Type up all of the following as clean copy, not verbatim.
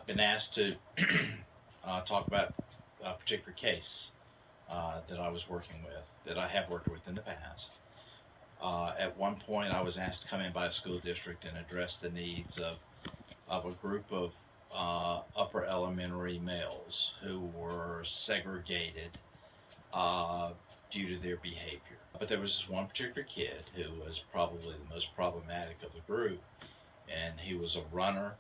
been asked to talk about a particular case that I was working with, that I have worked with in the past. At one point, I was asked to come in by a school district and address the needs of a group of upper elementary males who were segregated uh, due to their behavior. But there was this one particular kid who was probably the most problematic of the group, and he was a runner,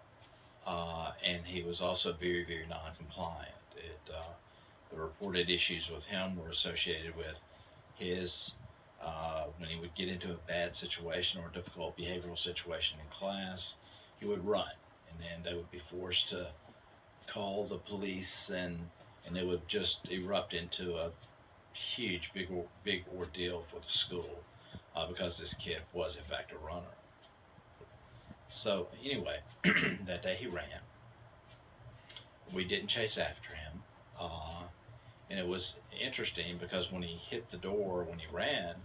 and he was also very, very non-compliant. The reported issues with him were associated with his when he would get into a bad situation or a difficult behavioral situation in class, he would run, and then they would be forced to call the police, and it would just erupt into a huge, big ordeal for the school because this kid was in fact a runner. So anyway, that day he ran. We didn't chase after him, and it was interesting because when he hit the door, when he ran,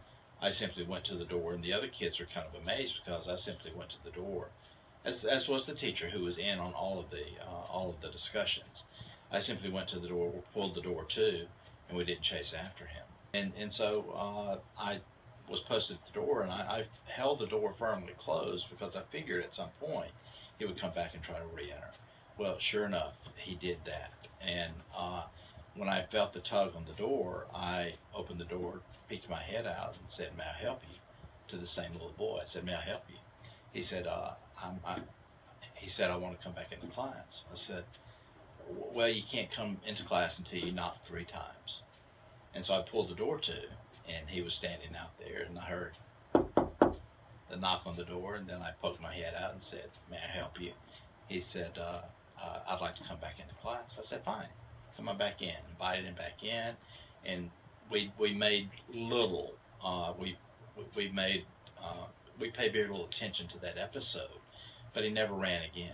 I simply went to the door, and the other kids were kind of amazed because I simply went to the door, as was the teacher who was in on all of the discussions. I simply went to the door, pulled the door to, and we didn't chase after him. And so I was posted at the door, and I held the door firmly closed because I figured at some point he would come back and try to re-enter. Well, sure enough, he did that. And when I felt the tug on the door, I opened the door, peeked my head out, and said, "May I help you?" to the same little boy. I said, "May I help you?" He said, he said, "I want to come back into class." I said, "Well, you can't come into class until you knock 3 times." And so I pulled the door to, and he was standing out there, and I heard the knock on the door, and then I poked my head out and said, "May I help you?" He said, "I'd like to come back into class." I said, "Fine, come on back in." Invited him back in, and we made little, we made we paid very little attention to that episode, but he never ran again.